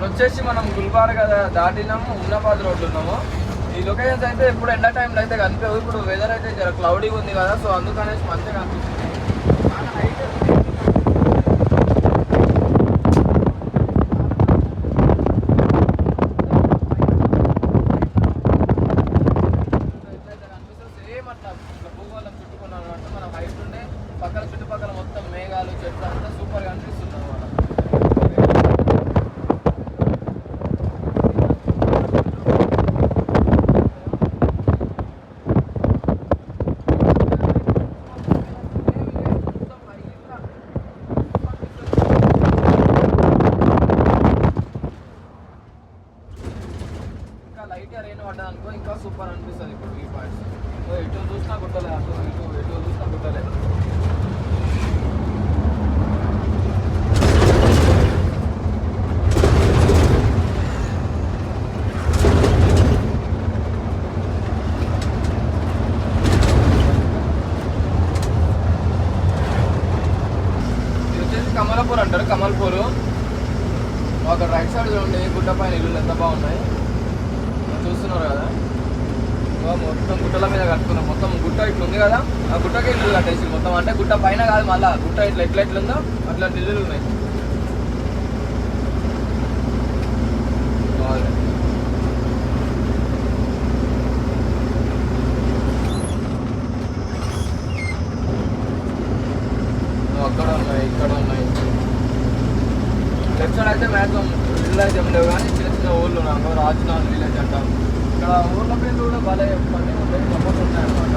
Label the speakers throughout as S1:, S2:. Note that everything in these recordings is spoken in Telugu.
S1: ఇప్పుడు వచ్చేసి మనం గుల్బార్గా దాటినాము, హుమ్నాబాద్ రోడ్లు ఉన్నాము. ఈ లొకేషన్స్ అయితే ఇప్పుడు ఎండ టైంలో అయితే కనిపించవు. ఇప్పుడు వెదర్ అయితే జర క్లౌడీగా ఉంది కదా, సో అందుకనేసి మంచిగా కనిపిస్తుంది. చాలా హైట్ సేమ్ అట్లా భూగోళం చుట్టుకున్నాం అంటే మనం హైట్ ఉండే పక్కన చుట్టుపక్కల మొత్తం మేఘాలు చెట్లు అంతా సూపర్గా అనిపిస్తుంది అన్నమాట. లైట్గా రెయిన్ పడ్డా అనుకో ఇంకా సూపర్ అనిపిస్తుంది. ఇప్పుడు వ్యూ పాయింట్స్ ఎటు చూసినా గుట్టలే, అటు ఎటు చూసినా గుట్టలే. ఇది వచ్చేసి కమలాపూర్ అంటారు, కమల్పూరు. అక్కడ రైట్ సైడ్ చూడండి గుట్ట పైన ఇల్లు ఎంత బాగున్నాయి చూస్తున్నారు కదా. మొత్తం గుట్టల మీద కట్టుకున్నాం. మొత్తం గుట్ట ఇట్లా ఉంది కదా, ఆ గుట్టకి ఇల్లు కట్టేసి మొత్తం. అంటే గుట్ట పైన కాదు, మళ్ళీ గుట్ట ఇట్లా ఎట్లుందో అట్లా ఇల్లులు ఉన్నాయి. అక్కడ ఉన్నాయి, ఇక్కడ ఉన్నాయి. లెఫ్ట్ సైడ్ అయితే మ్యాక్సిమం ఇల్లు అయితే ఉండేవి, కానీ చిన్న చిన్న ఊళ్ళు ఉన్నాము. రాజనాథ్ విలేజ్ అంటాం. ఇక్కడ ఊర్ల పేర్లు కూడా భలే పండుగ ఉంటాయి, గొప్పలు ఉంటాయి అన్నమాట.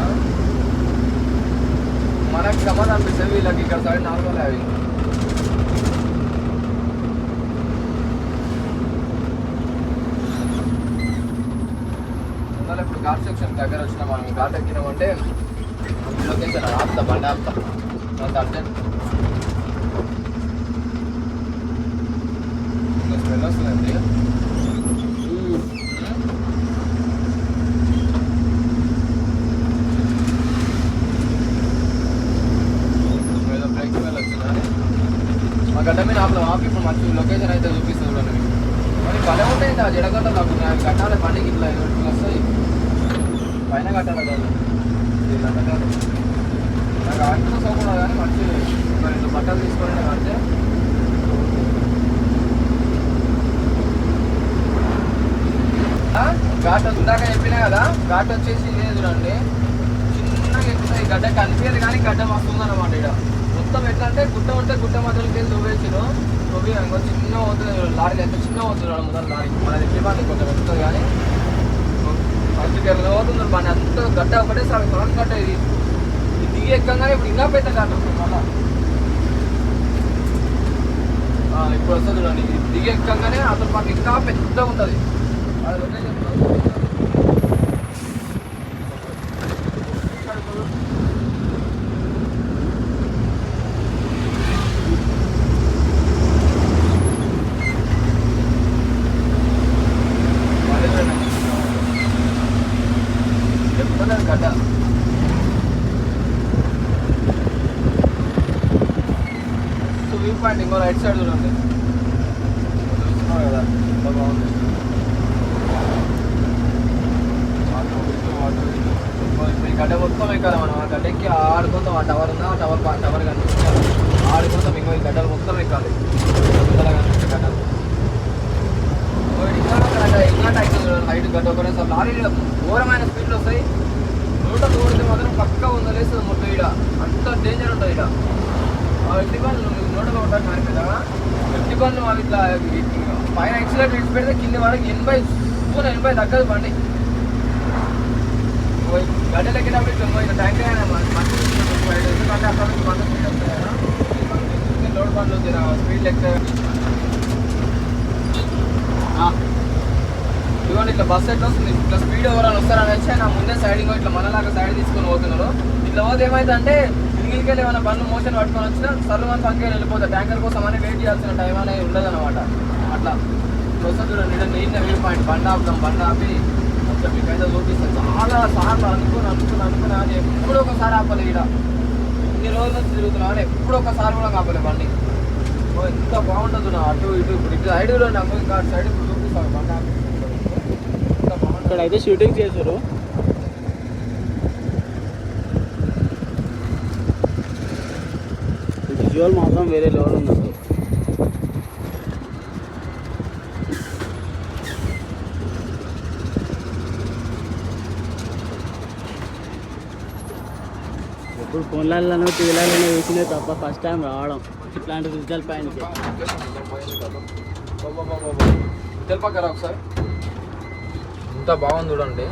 S1: మనకి గమ్మత్ అనిపిస్తుంది, వీళ్ళకి ఇక్కడ సైడ్ నార్మల్ అవి. అందువల్ల ఇప్పుడు ఘాట్ సెక్షన్ దగ్గర వచ్చినా మనం ఘాట్ ఎక్కినామంటే లొకేషన్ ఆపుతా, బండి ఆపుతా. అంత అర్జెంట్ స్మెల్ వస్తుందండి. మా గడ్డ మీద ఆపి ఇప్పుడు మంచి లొకేషన్ అయితే చూపిస్తుంది చూడండి. మరి భలే ఉంటాయి ఆ జడగడ్డ. నాకు కట్టాలి బండికి ఇట్లా వస్తాయి, పైన కట్టాలి కదా ఇలా కట్టాలి. నాకు ఆటో సోకుండా కానీ మంచి ఒక 2 బట్టలు తీసుకొని అంటే ఘాట్ ఇందాక చెప్పినా కదా. ఘాట్ వచ్చేసి ఇదే చూడండి, చిన్నగా ఎక్కుతాయి. గడ్డ కనిపించదు కానీ గడ్డ వస్తుంది అన్నమాట. ఇక్కడ మొత్తం ఎట్లా అంటే గుట్ట ఉంటే గుట్ట మధ్యలోకి తవ్వేసారు. తవ్వి ఇంకో చిన్న అవుతుంది లారీలు, ఎంత చిన్న అవుతుంది మొదలు లారీ. మన దగ్గర బండి కొంచెం వస్తుంది కానీ ఫస్ట్ అవుతుంది బండి. అంత గడ్డ ఒకటే సార్ సడన్ గడ్డ. ఇది దిగి ఎక్కగానే ఇప్పుడు ఇంకా పెద్ద గడ్డ వస్తుంది మళ్ళా. ఇప్పుడు వస్తుంది చూడండి, దిగి ఎక్కగానే అతని పాటు ఇంకా పెద్ద ఉంటుంది. అది లొకేషన్ గడ్డ. సో వ్యూ పాయింట్ ఇంకో రైట్ సైడ్ చూడండి, చూస్తున్నారు కదా ఎంత బాగుంది. ఇప్పుడు ఈ గడ్డ మొత్తం ఎక్కాలి మనం. ఆ గడ్డ ఎక్కి ఆడుకుంటాం. ఆ టవర్ ఉందా, ఆ టవర్ కనిపిస్తాం ఆడుకుంటాం. ఇంకో ఈ గడ్డలు మొత్తం ఎక్కాలి. కనిపిస్తే గడ్డలు ఇంకా టైం లైట్ గడ్డ ఒకటే సార్ లారీలు ఘోరమైన స్పీడ్లు వస్తాయి. రోడ్డు తోడితే మాత్రం పక్కా ఉందలేస్తుంది మొత్తం. ఇక్కడ అంత డేంజర్ ఉంటుంది. ఇక్కడ ఎట్టి పనులు నోటలో ఉంటాయి మారిపోయిందా. ఎట్టి పనులు అవి ఇట్లా పైన ఎక్సిలేటర్ ఇచ్చి పెడితే కింద వరకు 80 తగ్గదు బండి. గడ్డలు ఎక్కేటప్పుడు ఇట్లా ఇట్లా ట్యాంక్ అయినా మంచి ఎందుకంటే అక్కడ నుంచి మంచి స్పీడ్ వస్తాయి కదా. లోడ్ బండ్లు స్పీడ్ ఎక్కితే ఇదిగోండి ఇట్లా బస్సు ఎట్లా వస్తుంది. ఇట్లా స్పీడ్ ఎవరైనా వస్తారని వచ్చి నా ముందే సైడింగ్ ఇట్లా మనలాగా సైడ్ తీసుకొని పోతున్నారు. ఇట్లా పోతే ఏమైందంటే ఇంగిలికెళ్ళి ఏమైనా బండ్లు మోషన్ పట్టుకొని వచ్చినా సర్లు మన సంఖ్యలో వెళ్ళిపోతాయి. ట్యాంకర్ కోసం అని వెయిట్ చేయాల్సిన టైం అనేది ఉండదు అనమాట. అట్లా వస్తుంది చూడండి. నీళ్ళ వ్యూ పాయింట్. బండి ఆపుతాం, బండి ఆపి మొత్తం మీకైతే చూపిస్తాం. చాలా సార్లు అనుకున్నా అని ఎప్పుడు ఒకసారి ఆపలేదు. ఇక్కడ ఇన్ని రోజుల నుంచి తిరుగుతున్నాం అని ఎప్పుడు ఒకసారి కూడా ఆపలేదు బండి. ఎంత బాగుంటుంది నా అటు ఇటు ఇప్పుడు ఇటు సైడ్ చూడండి అమ్మ, ఇంకా అటు సైడ్ ఇప్పుడు చూపిస్తాను బండి ఎంత బాగుంటుంది.
S2: ఇక్కడ అయితే షూటింగ్ చేశారు. విజువల్ మాత్రం వేరే లెవెల్ ఉంది. ఇప్పుడు ఫోన్లలో టీవీలలో చూసినే తప్ప ఫస్ట్ టైం రావడం ఇట్లాంటి డిజిటల్ పాయింట్కి.
S1: తెలపక్కరా ఒకసారి ఎంత బాగుంది చూడండి.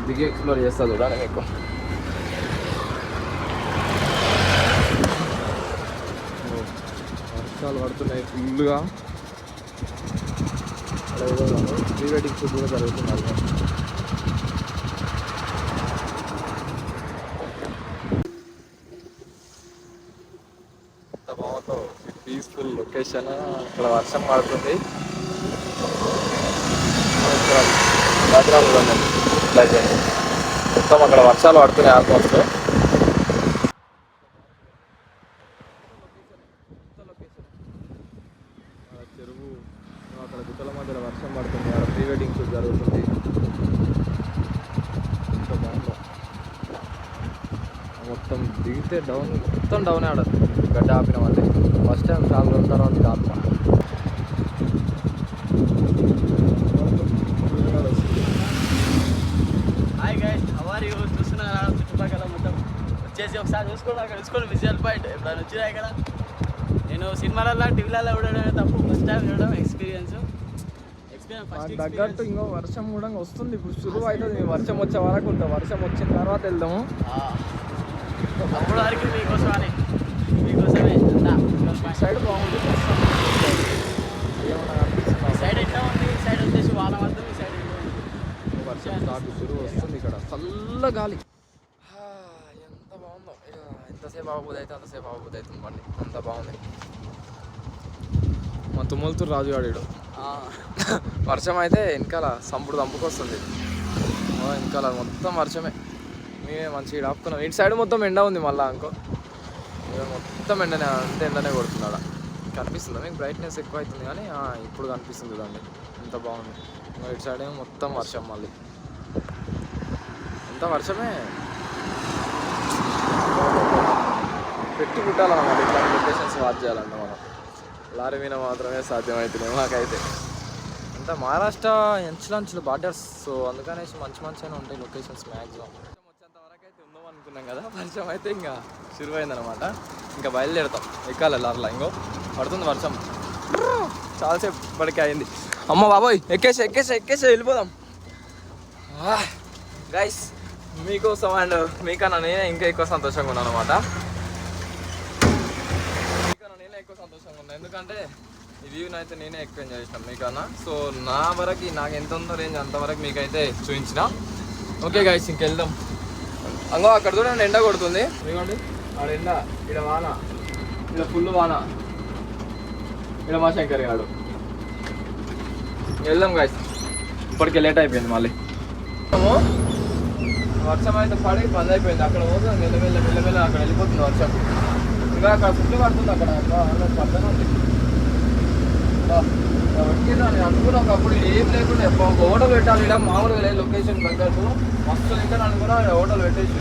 S1: దిగి ఎక్స్ప్లోర్ చేస్తా చూడండి మీకు. వర్షాలు పడుతున్నాయి ఫుల్గా. ప్రీ వెడ్డింగ్ షూట్ కూడా జరుగుతున్నారు. ఎంత బాగుందో పీస్ఫుల్ లొకేషన్. ఇక్కడ వర్షం పడుతుంది. మొత్తం అక్కడ వర్షాలు పడుతున్నాయి ఆల్మోస్ట్. చెరువు అక్కడ గుట్టల మధ్యలో వర్షం పడుతుంది. అక్కడ ప్రీ వెడ్డింగ్ షూట్ జరుగుతుంది. మొత్తం దిగితే డౌన్, మొత్తం డౌన్ ఆడ గడ్డ ఆపిన వాళ్ళే. ఫస్ట్ టైం చాలా రోజుల తర్వాత ఇది ఆత్మ.
S2: Hi guys, how are you? చూస్తున్నారా చుట్టుపక్కల మొత్తం వచ్చేసి ఒకసారి చూసుకోండి. అక్కడ చూసుకోండి విజువల్ పాయింట్. ఎప్పుడైనా వచ్చినా ఇక్కడ నేను సినిమాలలో టీవీలలో చూడడమే తప్పు ఫస్ట్ టైం చూడడం ఎక్స్పీరియన్స్
S1: తగ్గట్టు. ఇంకో వర్షం కూడా వస్తుంది ఇప్పుడు, శురువు అవుతుంది. వర్షం వచ్చే వరకు ఉంటుంది. వర్షం వచ్చిన తర్వాత వెళ్దాము.
S2: అప్పుడు వరకు మీకోసమే
S1: సైడ్ బాగుంది.
S2: సైడ్ ఎట్లా ఉంది? ఈ సైడ్ వచ్చేసి వాన పడుతుంది. ఈ సైడ్
S1: వర్షం స్టార్ట్, శురువు వస్తుంది. ఇక్కడ చల్ల గాలి. ఎంత బాగుందో. ఇక ఎంతసేపు అవ్వబోదు అయితే అంతసేపు అవ్వబోదు అవుతుంది బండి. అంత బాగుంది. మా తుమ్మలతూరు రాజుగాడు వర్షం అయితే వెనకాల చంపుకొస్తుంది. వెనకాల మొత్తం వర్షమే. మేమే మంచిగా ఆపుకున్నాం. ఇటు సైడ్ మొత్తం ఎండ ఉంది. మళ్ళీ ఇంకో మొత్తం ఎండనే, అంతే ఎండనే కొడుతున్నాడు. కనిపిస్తుందా మీకు? బ్రైట్నెస్ ఎక్కువ అవుతుంది కానీ ఇప్పుడు కనిపిస్తుంది చూడండి. ఎంత బాగుంది. ఇటు సైడ్ ఏమో మొత్తం వర్షం. మళ్ళీ అంత వర్షమే. పెట్టి కుట్టాలన్నమాట ఇట్లాంటి లొకేషన్స్ వాచ్ చేయాలన్న మనం. లారీ మీద మాత్రమే సాధ్యమవుతుంది మాకైతే. అంతా మహారాష్ట్ర ఎంచులంచులు బార్డర్స్. సో అందుకనేసి మంచి మంచిగానే ఉంటాయి లొకేషన్స్ మ్యాక్సిమం. వచ్చేంత వరకు అయితే ఉందాం అనుకున్నాం కదా. వర్షం అయితే ఇంకా శురువైందనమాట. ఇంకా బయలుదేరుతాం. ఎక్కాలి లారీలో. ఇంకో పడుతుంది వర్షం. చాలాసేపు ఇప్పటికే అయింది. అమ్మ బాబోయ్, ఎక్కేసి వెళ్ళిపోదాం. గైస్ మీకోసం అండ్ మీకన్నా నేనే ఇంకా ఎక్కువ సంతోషంగా ఉన్నాను అనమాట. ఎక్కువ సంతోషంగా ఉన్నా ఎందుకంటే ఈ వ్యూని అయితే నేనే ఎక్కువ ఎంజాయ్ చేసినాను మీకన్నా. సో నా వరకు నాకు ఎంత ఉందో రేంజ్ అంతవరకు మీకైతే చూపించిన. Okay guys, ఇంకెళ్దాం. అంగో అక్కడ చూడండి ఎండ కొడుతుంది. ఇదిగోండి ఆడ ఎండ, ఇక్కడ వాన, ఇక్కడ ఫుల్ వాన, ఇక్కడ మా శంకర్ గాడు. వెళ్దాం గైస్. ఇప్పటికే లేట్ అయిపోయింది. మళ్ళీ వర్షం అయితే పడి బంద్ అయిపోయింది. అక్కడ పోతుంది మెల్లమెల్ల అక్కడ వెళ్ళిపోతుంది వర్షం. ఇంకా అక్కడ ఫుల్ పడుతుంది. అక్కడ పడుతూనే ఉంది. నేను అనుకున్నా ఒకప్పుడు ఏం లేకుండా ఒక హోటల్ పెట్టాలి. ఇలా మామూలుగా లేదు లొకేషన్ తగ్గట్టు మస్తు ఇంకా అనుకున్నా హోటల్ పెట్టేసి